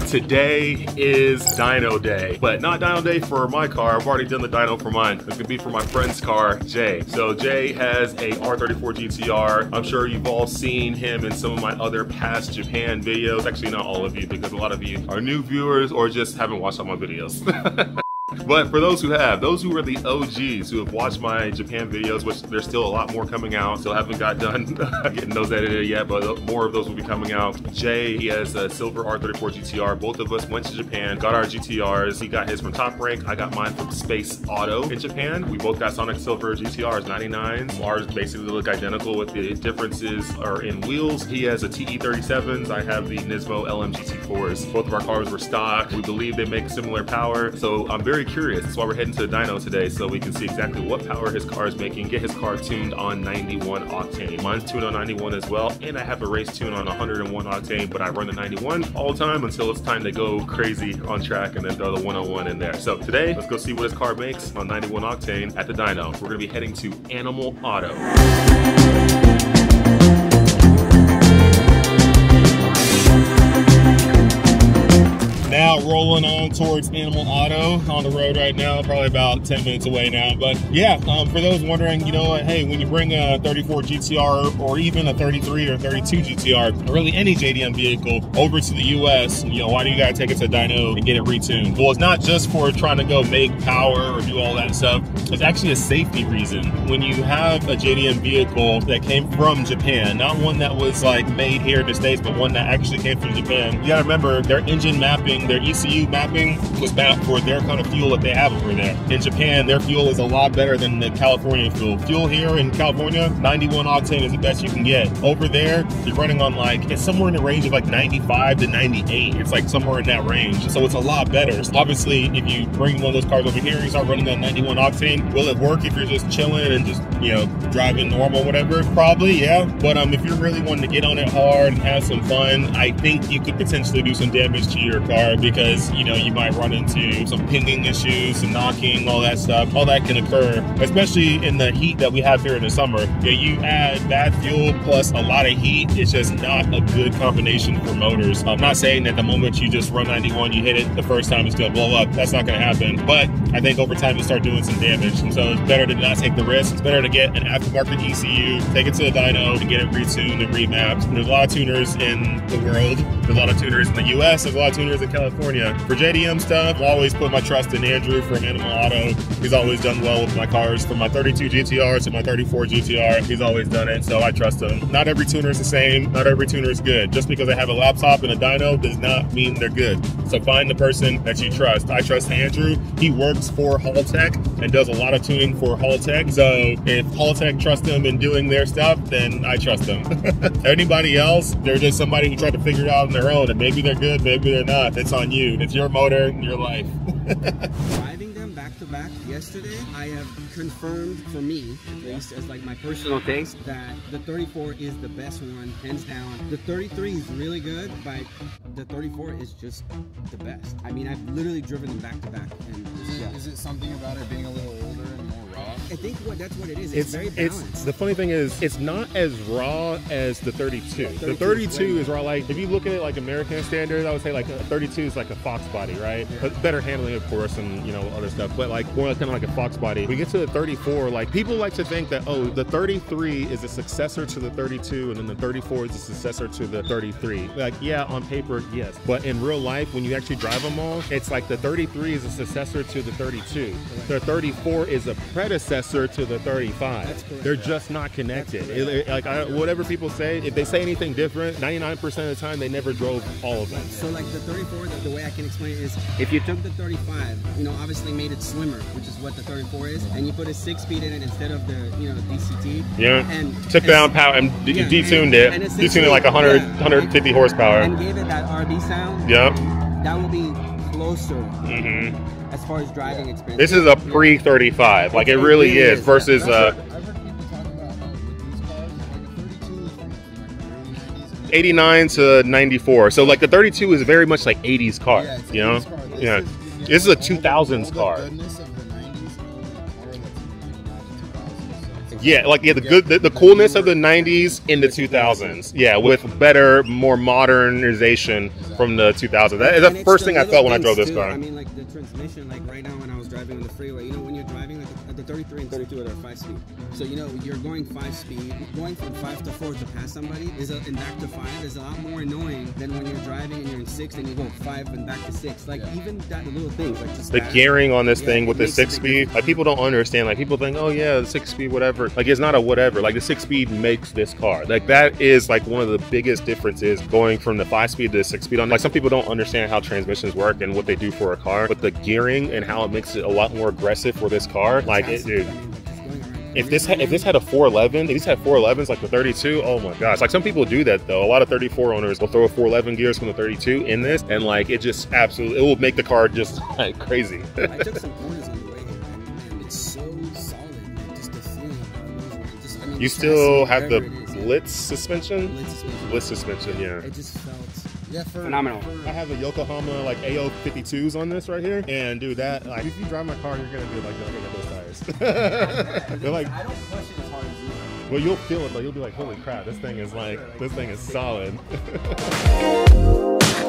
Today is dyno day, but not dyno day for my car. I've already done the dyno for mine. It's gonna be for my friend's car, Jay. So Jay has a R34 GT-R. I'm sure you've all seen him in some of my other past Japan videos. Actually, not all of you, because a lot of you are new viewers or just haven't watched all my videos. But for those who have, those who are the OGs who have watched my Japan videos, which there's still a lot more coming out, still haven't got done getting those edited yet, but more of those will be coming out. Jay, he has a silver R34 GTR. Both of us went to Japan, got our GTRs. He got his from Top Rank. I got mine from Space Auto in Japan. We both got Sonic Silver GTRs, 99s. Ours basically look identical, with the differences are in wheels. He has a TE37s. I have the Nismo LM GT4s. Both of our cars were stock. We believe they make similar power. So I'm very curious. That's why we're heading to the dyno today, so we can see exactly what power his car is making, get his car tuned on 91 octane. Mine's tuned on 91 as well, and I have a race tune on 101 octane, but I run the 91 all the time until it's time to go crazy on track and then throw the 101 in there. So today, let's go see what his car makes on 91 octane at the dyno. We're gonna be heading to Animal Auto. Now rolling on towards Animal Auto on the road right now, probably about 10 minutes away now. But yeah, for those wondering, you know what, hey, when you bring a 34 GTR or even a 33 or 32 GTR, or really any JDM vehicle over to the US, you know, why do you gotta take it to dyno and get it retuned? Well, it's not just for trying to go make power or do all that stuff. It's actually a safety reason. When you have a JDM vehicle that came from Japan, not one that was like made here in the States, but one that actually came from Japan, you gotta remember their engine mapping, their ECU mapping was mapped for their kind of fuel that they have over there. In Japan, their fuel is a lot better than the California fuel. Fuel here in California, 91 octane is the best you can get. Over there, you're running on like, it's somewhere in the range of like 95 to 98. It's like somewhere in that range. So it's a lot better. So obviously, if you bring one of those cars over here and you start running on 91 octane, will it work if you're just chilling and just, you know, driving normal, whatever? Probably, yeah. But if you're really wanting to get on it hard and have some fun, I think you could potentially do some damage to your car, because, you know, you might run into some pinging issues, some knocking, all that stuff. All that can occur, especially in the heat that we have here in the summer. Yeah, you add bad fuel plus a lot of heat, it's just not a good combination for motors. I'm not saying that the moment you just run 91, you hit it the first time, it's gonna blow up. That's not gonna happen. But I think over time you start doing some damage. And so it's better to not take the risk. It's better to get an aftermarket ECU, take it to the dyno and get it retuned and remapped. There's a lot of tuners in the world. There's a lot of tuners in the US. There's a lot of tuners in California. For JDM stuff, I'll always put my trust in Andrew from Animal Auto. He's always done well with my cars. From my 32 GTR to my 34 GTR, he's always done it, so I trust him. Not every tuner is the same. Not every tuner is good. Just because I have a laptop and a dyno does not mean they're good. So find the person that you trust. I trust Andrew. He works for Haltech and does a lot of tuning for Haltech. So if Haltech trusts him in doing their stuff, then I trust them. Anybody else, they're just somebody who tried to figure it out on their own, and maybe they're good, maybe they're not. It's on you. It's your motor, your life. Driving them back to back yesterday, I have confirmed, for me at least, as like my personal taste, that the 34 is the best one, hands down. The 33 is really good, but the 34 is just the best. I mean, I've literally driven them back to back, and yeah. Is it something about it being a little older and more raw? I think that's what it is. It's very balanced. The funny thing is, it's not as raw as the 32. The 32 is raw. Like, if you look at it like American standards, I would say like a 32 is like a Fox body, right? Yeah. But better handling, of course, and you know, other stuff. But like more kind of like a Fox body. We get to the 34, like people like to think that, oh, the 33 is a successor to the 32, and then the 34 is a successor to the 33. Like, yeah, on paper, yes. But in real life, when you actually drive them all, it's like the 33 is a successor to the 32. Right. The 34 is a predecessor to the 35. They're just not connected. Whatever people say, if they say anything different, 99% of the time they never drove all of them. So like the 34, the way I can explain it is, if you took the 35, you know, obviously made it slimmer, which is what the 34 is, and you put a 6-speed in it instead of the, you know, DCT. Yeah. And took down power and detuned it. Detuned it like 150 horsepower. And gave it that RB sound. Yep. That will be closer. As far as driving experience. This is a pre-35, like it really is, versus I've heard people talk about how with these cars, like a 32 is from like the 89 to 94. So like the 32 is very much like 80s car, yeah, it's you know? 80s car. Yeah. This is a 2000s car. The goodness of the 90s, or like Yeah, like the coolness of the 90s in the 2000s. Yeah, with better, more modernization from the 2000s. That is the first thing I felt when I drove this car. I mean, like the transmission, like right now when I was driving on the freeway, you know, when you're driving like the 33 and 32 are 5-speed. So you know, you're going 5-speed, going from 5 to 4 to pass somebody and back to 5 is a lot more annoying than when you're driving and you're in 6 and you go 5 and back to 6. Like even that little things, like just the gearing on this thing with the 6-speed, like people don't understand. Like people think, oh yeah, the 6-speed, whatever. Like it's not a whatever. Like the 6-speed makes this car. Like that is like one of the biggest differences going from the 5-speed to the 6-speed. Like some people don't understand how transmissions work and what they do for a car, but the gearing and how it makes it a lot more aggressive for this car. Like it, dude. If this had a 411, if these had 411s like the 32, oh my gosh. Like some people do that though. A lot of 34 owners will throw a 411 gears from the 32 in this, and like it just absolutely, it will make the car just like crazy. I took some corners on the way here, and it's so solid. Like, just the feeling. You still have the Blitz suspension? Blitz suspension, yeah. It just felt phenomenal. I have a Yokohama like AO 52s on this right here, and dude, that like if you drive my car, you're gonna be like looking at those tires. They're like, I don't push it as hard as you. Well, you'll feel it, but you'll be like, holy crap, this thing is solid.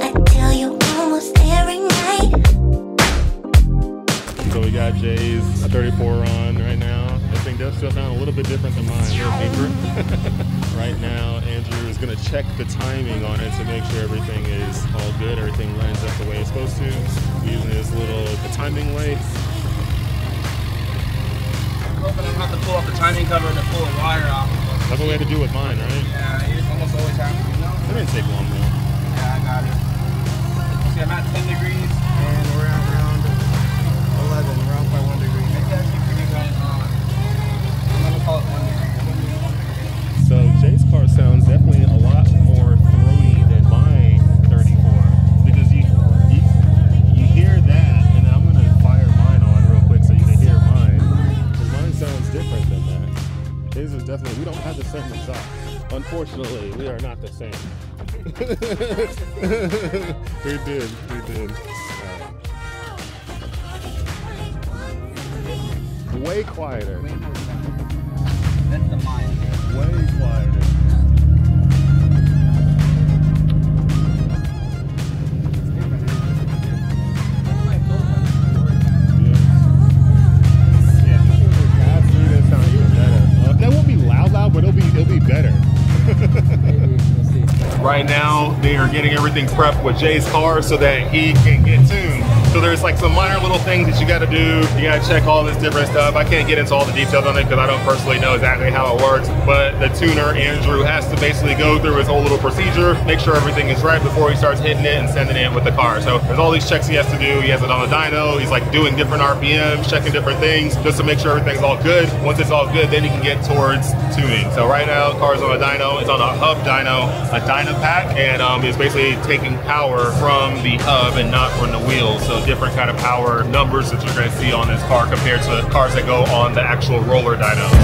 I tell you almost every night. So we got Jay's 34 on right now. This thing does still sound a little bit different than mine, a little deeper. Right now, Andrew is gonna check the timing on it to make sure everything is all good, everything lines up the way it's supposed to. Using this the timing light. I'm hoping I don't have to pull off the timing cover to pull a wire off. That's what we had to do with mine, right? Yeah, it almost always happens. It didn't take long though. Yeah, I got it. See, I'm at 10 degrees and we're at around 11. We're off by 1 degree. Maybe I keep you guys on. I'm gonna call it 1 degree. So Jay's car sounds definitely a lot more throaty than my 34 because you hear that, and I'm gonna fire mine on real quick so you can hear mine. Because mine sounds different than that. His is definitely, we don't have the same exhaust. Unfortunately, we are not the same. We did. Way quieter. That's the mind. Way quieter. That won't be loud, but it'll be better. Maybe we'll see. Right now, they are getting everything prepped with Jay's car so that he can get tuned. So there's like some minor little things that you got to do. You got to check all this different stuff. I can't get into all the details on it because I don't personally know exactly how it works. But the tuner, Andrew, has to basically go through his whole little procedure, make sure everything is right before he starts hitting it and sending it with the car. So there's all these checks he has to do. He has it on the dyno. He's like doing different RPMs, checking different things just to make sure everything's all good. Once it's all good, then he can get towards tuning. So right now, the car's on a dyno. It's on a hub dyno, a dyno pack, and it's basically taking power from the hub and not from the wheels. So different kind of power numbers that you're going to see on this car compared to the cars that go on the actual roller dynos.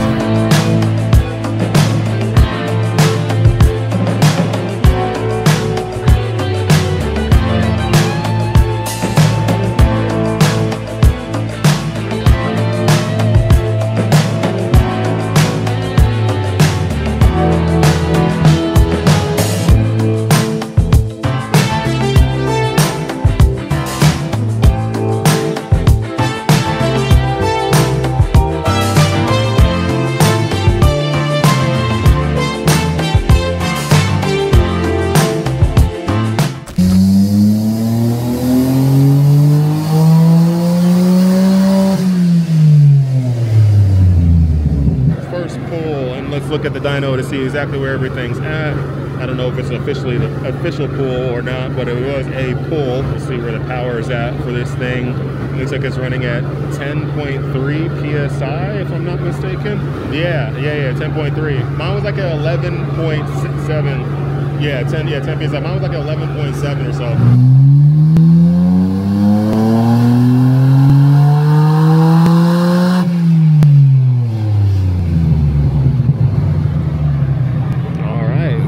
Look at the dyno to see exactly where everything's at. I don't know if it's officially the official pull or not, but it was a pull. Let's see where the power is at for this thing. It looks like it's running at 10.3 PSI, if I'm not mistaken. Yeah, 10.3. Mine was like at 11.7. Yeah, 10 PSI. Mine was like at 11.7 or so.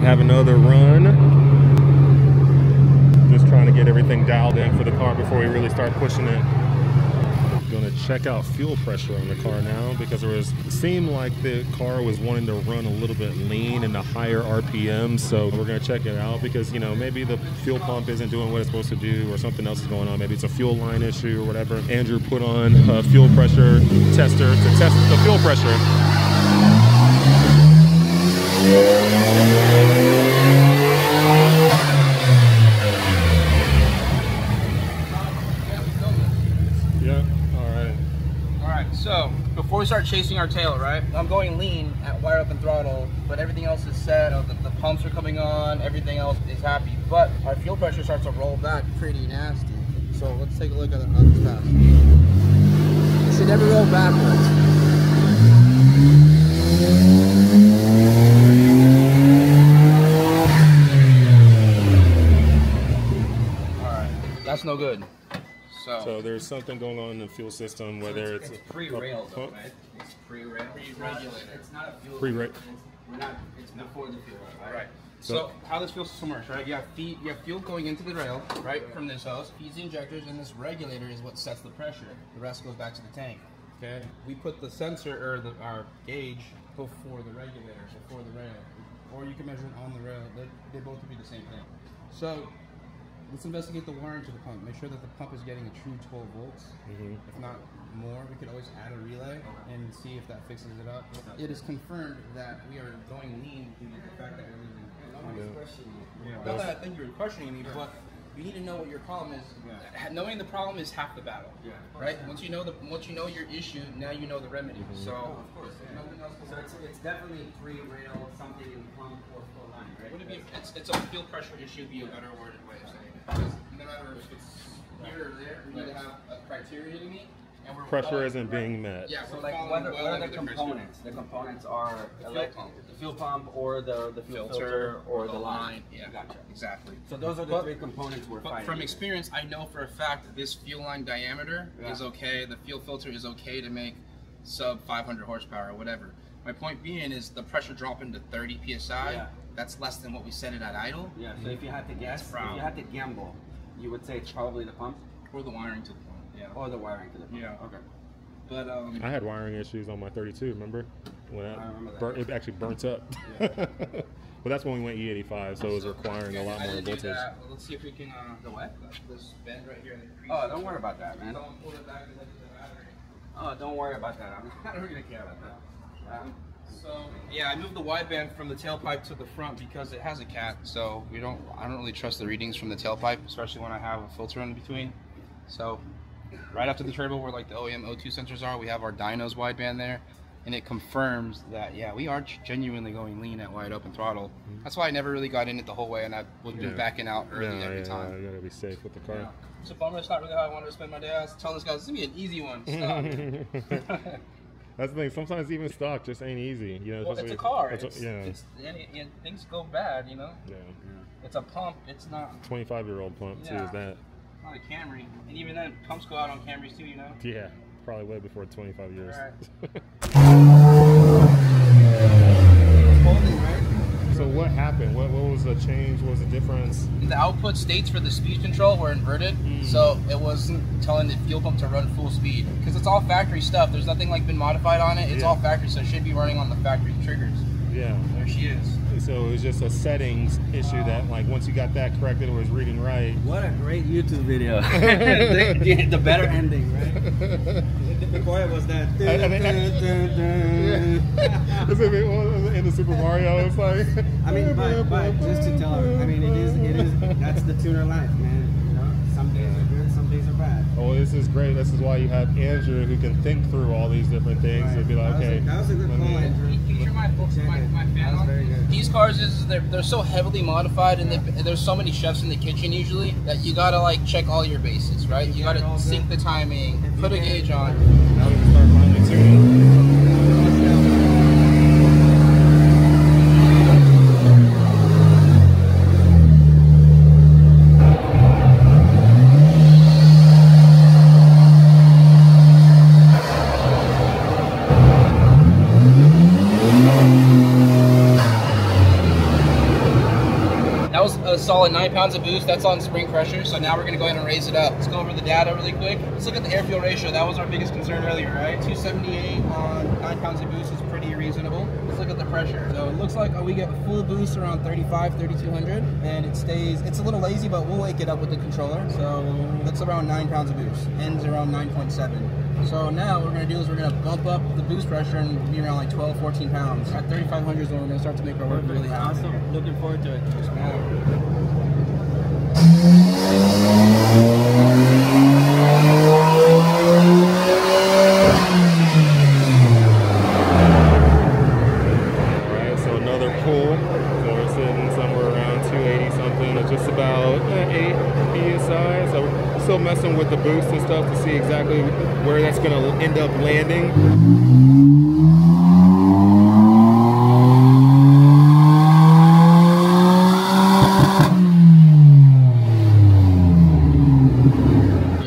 Have another run. Just trying to get everything dialed in for the car before we really start pushing it. Gonna check out fuel pressure on the car now, because it seemed like the car was wanting to run a little bit lean in the higher RPM. So we're gonna check it out, because you know, maybe the fuel pump isn't doing what it's supposed to do, or something else is going on. Maybe it's a fuel line issue or whatever. Andrew put on a fuel pressure tester to test the fuel pressure. So, before we start chasing our tail, right? I'm going lean at wire up and throttle, but everything else is set. The pumps are coming on, everything else is happy. But our fuel pressure starts to roll back pretty nasty. So let's take a look at it on this pass. It should never roll backwards. Alright, that's no good. So there's something going on in the fuel system, whether it's pre-rail though, right? It's pre-rail. Pre-regulator. It's not a fuel. Pre-rail. It's before the fuel, Right. So how this fuel system works, right? You have fuel going into the rail, right, from this hose, feeds the injectors, and this regulator is what sets the pressure. The rest goes back to the tank. Okay. We put the sensor or our gauge before the regulator, before the rail, or you can measure it on the rail. They both would be the same thing. So let's investigate the wiring to the pump. Make sure that the pump is getting a true 12 volts. If not more, we could always add a relay and see if that fixes it up. It is confirmed that we are going lean due to the fact that we're losing. Not that I think you're questioning me, but you need to know what your problem is. Knowing the problem is half the battle. Right? Once you know your issue, now you know the remedy. So of course, nothing else. So it's definitely pre-rail, something in pump or full line, right? Would it be? It's a fuel pressure issue. Be a better worded way of saying it. Because no matter if it's here or there, we need to have a criteria to meet. And we're pressure isn't being met. Yeah, So like what are the components? The components are the fuel pump or the fuel filter or the line. Yeah, gotcha. Exactly. So those are the three components we're But fighting. from experience, I know for a fact that this fuel line diameter is okay. The fuel filter is okay to make sub 500 horsepower or whatever. My point being is the pressure dropping to 30 psi. Yeah. That's less than what we set it at idle. Yeah. So if you had to guess, if you had to gamble, you would say it's probably the pump Or the wiring to the pump. Yeah. or the wiring to the pump. Yeah. Okay. But I had wiring issues on my 32, remember? When I remember that. it actually burnt up. Well, that's when we went E85, so it was requiring a lot more voltage. Well, let's see if we can. The what? This bend right here. Oh, don't worry about that, man. Don't pull it back and let the battery. Oh, don't worry about that. I don't really care about that. So yeah, I moved the wideband from the tailpipe to the front because it has a cat. So I don't really trust the readings from the tailpipe, especially when I have a filter in between. So right after the turbo, where like the OEM O2 sensors are, we have our dyno's wideband there, and it confirms that yeah, we are genuinely going lean at wide open throttle. That's why I never really got in it the whole way, and I would be backing out early every time. You gotta be safe with the car. Yeah. It's a bummer. It's not really how I wanted to spend my day. I was telling this guy, this is gonna be an easy one. Stop. That's the thing. Sometimes even stock just ain't easy. You know, Well, it's a car. It's things go bad, you know. Yeah. It's a pump. It's not 25-year-old pump too. Is that? Not a Camry, and even then, pumps go out on Camrys too, you know. Yeah, probably way before 25 years. So what happened? What was the change? What was the difference? The output states for the speed control were inverted, so it wasn't telling the fuel pump to run full speed. Because it's all factory stuff. There's nothing like been modified on it. It's all factory, so it should be running on the factory triggers. Yeah. There she is. So it was just a settings issue that, like, once you got that corrected, it was reading right. What a great YouTube video. the better ending, right? Before it was that. In the Super Mario, it's like. I mean, but just to tell her, I mean, it is. That's the tuner life, man. You know, some days are good, some days are bad. Oh, this is great. This is why you have Andrew, who can think through all these different things. Right. And be like, okay. That was a good call, Andrew. You sure my fan on? Very good. These cars they're so heavily modified, and there's so many chefs in the kitchen usually that you gotta like check all your bases, right? You gotta sync the timing, put a gauge on. Now we can start finally tuning. at 9 pounds of boost. That's on spring pressure. So now we're gonna go ahead and raise it up. Let's go over the data really quick. Let's look at the air-fuel ratio. That was our biggest concern earlier, right? 278 on 9 pounds of boost is pretty reasonable. Let's look at the pressure. So it looks like we get full boost around 35, 3200, and it stays, it's a little lazy, but we'll wake it up with the controller. So that's around 9 pounds of boost. Ends around 9.7. So now what we're going to do is we're going to bump up the boost pressure and be around like 12, 14 pounds. At 3,500 is when we're going to start to make our work really hot. Awesome. Looking forward to it. Alright, so another pull. So we're sitting somewhere around 280 something, or just about 8 PSI. So we're still messing with the boost and stuff to see exactly where that's going to end up landing.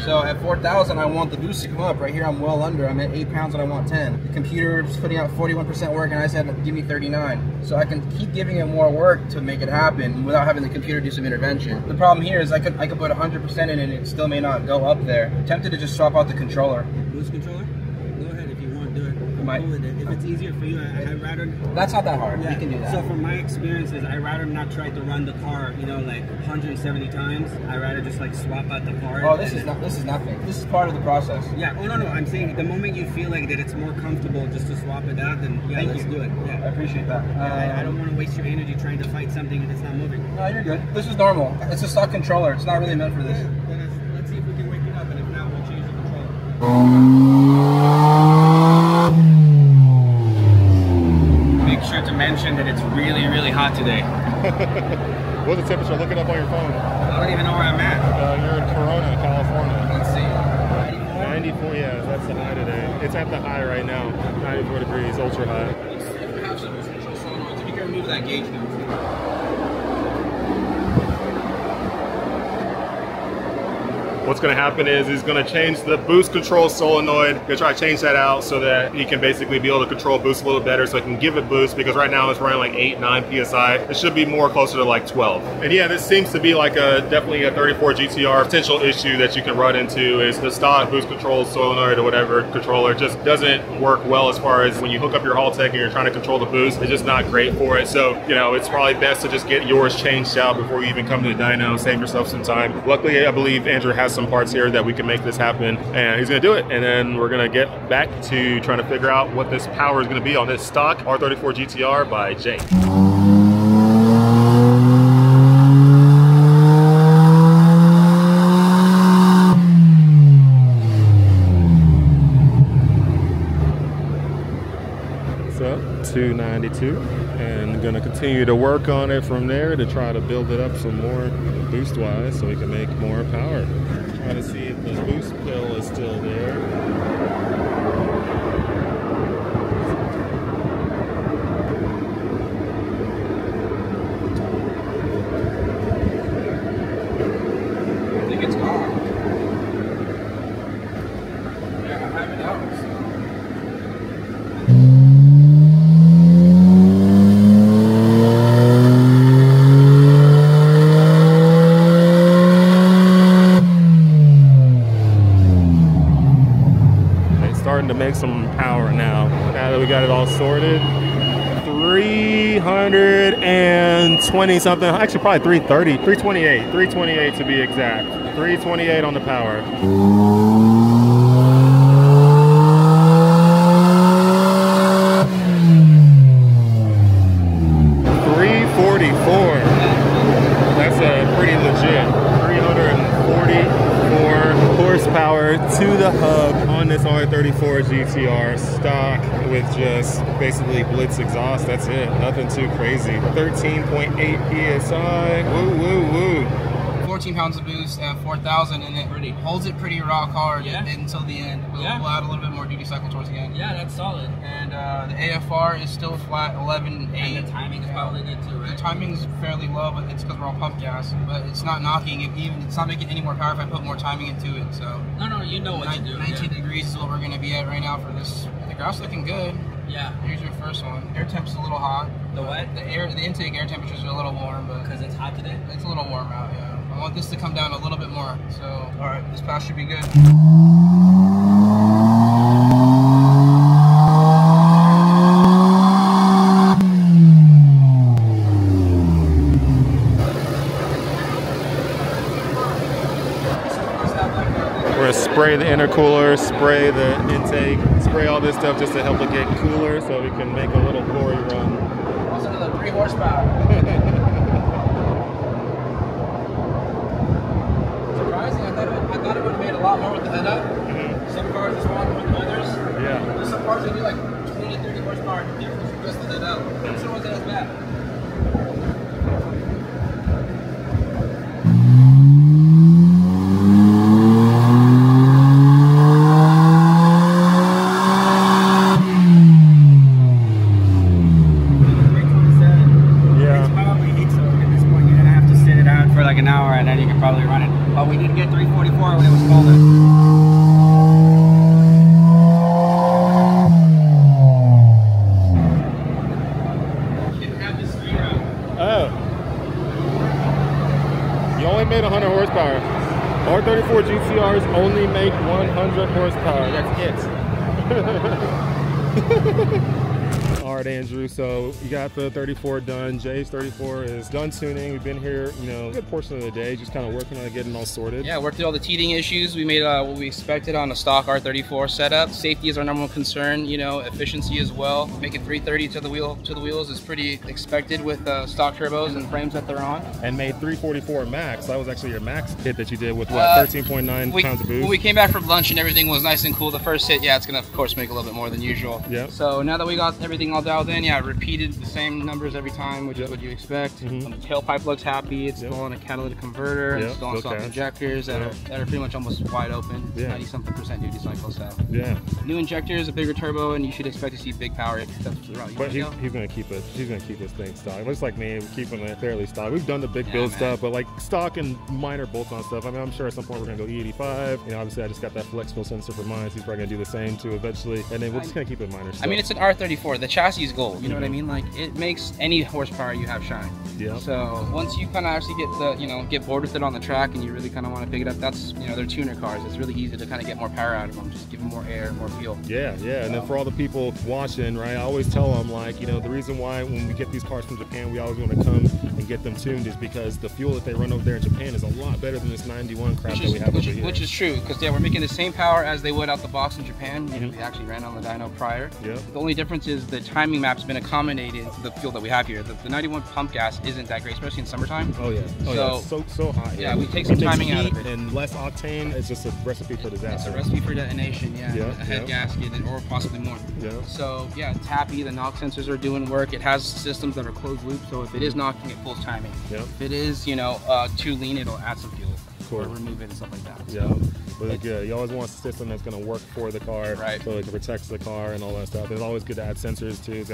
So at 4,000, I want the boost to come up. Right here, I'm well under. I'm at 8 pounds and I want 10. The computer's putting out 41% work, and I said, give me 39. So I can keep giving it more work to make it happen without having the computer do some intervention. The problem here is I could put 100% in it and it still may not go up there. I'm tempted to just swap out the controller. Boost controller? Go ahead if you want to do it. Might. Cool with it. If it's easier for you, I'd rather. That's not that hard. Yeah. We can do that. So from my experiences, I'd rather not try to run the car, you know, like 170 times. I'd rather just like swap out the part. Oh, this is nothing. This is part of the process. Yeah. Oh no. I'm saying the moment you feel like that it's more comfortable just to swap it out, then yeah, let's do it. I Yeah. appreciate that. I don't want to waste your energy trying to fight something that's not moving. No, you're good. This is normal. It's a stock controller. It's not really meant for this. Then let's see if we can wake it up, and if not, we'll change the controller. Make sure to mention that it's really, really hot today. What's the temperature? Look it up on your phone. I don't even know where I'm at. You're in Corona, California. Let's see. 94, yeah, that's the high today. It's at the high right now. 94 degrees, ultra high. If we have some control solenoids, if you can remove that gauge now. What's going to happen is he's going to change the boost control solenoid. He'll try to change that out so that he can basically be able to control boost a little better, so he can give it boost, because right now it's running like 8, 9 PSI. It should be more closer to like 12. And yeah, this seems to be like definitely a 34 GTR potential issue that you can run into, is the stock boost control solenoid or whatever controller just doesn't work well as far as when you hook up your Haltech and you're trying to control the boost. It's just not great for it. So, you know, it's probably best to just get yours changed out before you even come to the dyno, save yourself some time. Luckily, I believe Andrew has some parts here that we can make this happen, and he's gonna do it. And then we're gonna get back to trying to figure out what this power is gonna be on this stock R34 GTR by Jake. So 292, and gonna continue to work on it from there to try to build it up some more boost wise so we can make more power. Try to see if the boost pill is still there. I think it's gone. Yeah, I have it out. To make some power now that we got it all sorted. 320 something, actually probably 330, 328 to be exact. 328 on the power. 344. That's a pretty legit 344 horsepower to the hub on this R34 GTR stock with just basically blitz exhaust. That's it, nothing too crazy. 13.8 PSI, woo woo woo. 14 pounds of boost at 4,000, and it holds it pretty rock hard until the end. We'll add a little bit more duty cycle towards the end. Yeah, that's solid. And the AFR is still flat, 11.8. And the timing is probably good too, right? The timing's fairly low, but it's because we're all pump gas. But it's not knocking it, even it's not making any more power if I put more timing into it. So No, you know what to do. 19 degrees is what we're going to be at right now for this. The graph's looking good. Yeah, here's your first one. Air temp's a little hot. The what? The intake air temperatures are a little warm, but Because it's hot today? it's a little warm out, yeah. I want this to come down a little bit more. So, all right, this pass should be good. We're gonna spray the intercooler, spray the intake, spray all this stuff just to help it get cooler so we can make a little glory run. That's another 3 horsepower. Surprising, I thought it would have made a lot more with the head up. Some cars are smaller than others. Yeah. There's some cars that do like 20 to 30 horsepower difference with just the head up. This one wasn't as bad. An hour, and then you can probably run it. But we did get 344 when it was colder. Oh. You only made 100 horsepower. R34 GTRs only make 100 horsepower. That's it. All right, Andrew, so you got the 34 done. Jay's 34 is done tuning. We've been here, you know, a good portion of the day, just kind of working on getting all sorted. Yeah, worked through all the teething issues. We made what we expected on a stock R34 setup. Safety is our number one concern, you know, efficiency as well. Making 330 to the wheels is pretty expected with stock turbos and frames that they're on. And made 344 max. That was actually your max hit that you did with what, 13.9 pounds of boost? When we came back from lunch and everything was nice and cool, the first hit, yeah, it's gonna of course make a little bit more than usual. Yeah. So now that we got everything all dialed in, yeah, repeated the same numbers every time, which is what you expect. The tailpipe looks happy. It's still on a catalytic converter. It's still on soft injectors that are pretty much almost wide open. 90-something% duty cycle. So new injectors, a bigger turbo, and you should expect to see big power if that's the route you But want to go. he's gonna keep it. He's gonna keep this thing stock. Looks like me, we're keeping it fairly stock. We've done the big build stuff, but like stock and minor bolt-on stuff. I mean, I'm sure at some point we're gonna go E85. You know, obviously I just got that flex fuel sensor for mine. So he's probably gonna do the same too eventually, and then we're just gonna keep it minor stuff. I mean, it's an R34. The chassis is gold. You know what I mean? Like, it makes any horsepower you have shine. Yeah. So once you kind of actually get the, get bored with it on the track, and you really kind of want to pick it up, that's, they're tuner cars. It's really easy to kind of get more power out of them. Just give them more air, more fuel. Yeah. And then for all the people watching, right? I always tell them, like, the reason why when we get these cars from Japan, we always want to come and get them tuned is because the fuel that they run over there in Japan is a lot better than this 91 crap that we have over here. Which is true, because we're making the same power as they would out the box in Japan. We actually ran on the dyno prior. Yeah. The only difference is the timing map's been accommodated to the fuel that we have here. The 91 pump gas isn't that great, especially in summertime. Oh yeah. So hot. Yeah, we take some timing out of it. And less octane. It's just a recipe for disaster. It's a recipe for detonation. Yeah. A head gasket or possibly more. Yeah. So yeah, it's happy. The knock sensors are doing work. It has systems that are closed loop, so if it is knocking, it pulls timing. Yeah. If it is, too lean, it'll add some fuel. Or remove it and stuff like that. Yeah, but good. You always want a system that's going to work for the car, right? So it protects the car and all that stuff. It's always good to add sensors too.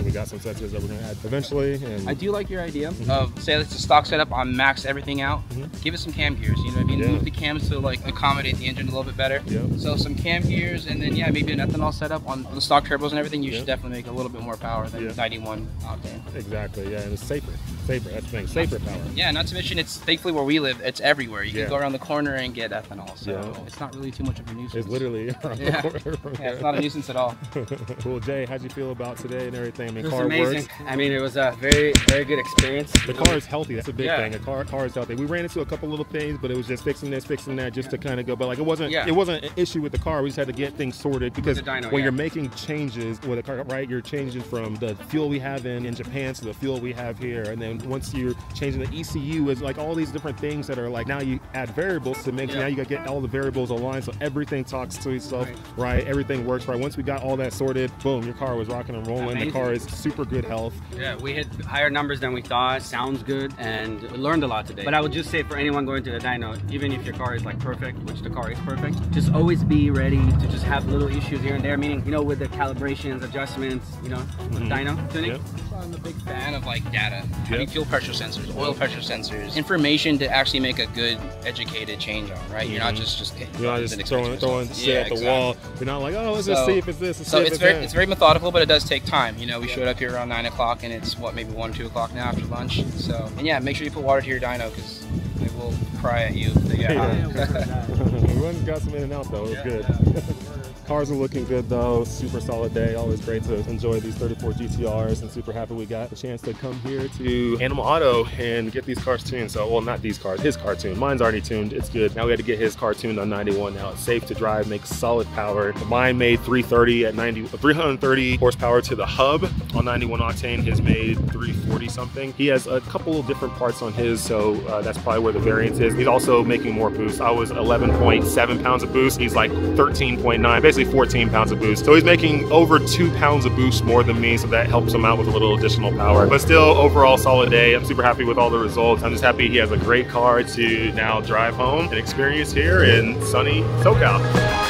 We got some sensors that we're going to add eventually. And I do like your idea of, say it's a stock setup, on max everything out. Give it some cam gears. You know what I mean? Move the cams to like accommodate the engine a little bit better. Yeah. So some cam gears, and then maybe an ethanol setup on the stock turbos and everything. You should definitely make a little bit more power than 91 octane. Exactly. Yeah, and it's safer. That's the thing. Safer power. Yeah. Not to mention, it's thankfully where we live, it's everywhere. You can go around the corner and get ethanol, so it's not really too much of a nuisance. It's literally around the corner. It's not a nuisance at all. Cool. Jay, how'd you feel about today and everything? I mean, it was car amazing. works. I mean, it was a very, very good experience. The car is healthy. That's a big thing. The car is healthy. We ran into a couple little things, but it was just fixing this, fixing that, just to kind of go. But like, it wasn't an issue with the car. We just had to get things sorted because when you're making changes with a car, right? You're changing from the fuel we have in Japan to the fuel we have here, and then once you're changing the ECU, is like all these different things that are like, now you add variables to make now you got to get all the variables aligned so everything talks to itself, right? Everything works right. Once we got all that sorted, boom, your car was rocking and rolling. Amazing. The car is super good health. Yeah, we hit higher numbers than we thought. Sounds good, and we learned a lot today. But I would just say for anyone going to the dyno, even if your car is like perfect, which the car is perfect, just always be ready to just have little issues here and there. Meaning, with the calibrations, adjustments, with dyno tuning. I'm a big fan of like data, having fuel pressure sensors, oil pressure sensors, information to actually make a good educated change on, right? You're not just just throwing shit at the wall. You're not like, oh, let's just see if it's this. So it's very methodical, but it does take time. You know, we showed up here around 9 o'clock, and it's what, maybe 1, 2 o'clock now after lunch. So, and yeah, make sure you put water to your dyno because they will cry at you. They get hot. We went and got some in and out though. It was good. Cars are looking good though. Super solid day. Always great to enjoy these 34 GTRs, and super happy we got a chance to come here to Animal Auto and get these cars tuned. So, well, not these cars, his car tuned. Mine's already tuned. It's good. Now we had to get his car tuned on 91. Now it's safe to drive, makes solid power. Mine made 330 horsepower to the hub on 91 octane. His made 340 something. He has a couple of different parts on his, so that's probably where the variance is. He's also making more boost. I was 11.7 pounds of boost. He's like 13.9, basically 14 pounds of boost. So he's making over 2 pounds of boost more than me, so that helps him out with a little additional power. But still, overall solid day. I'm super happy with all the results. I'm just happy he has a great car to now drive home and experience here in sunny SoCal.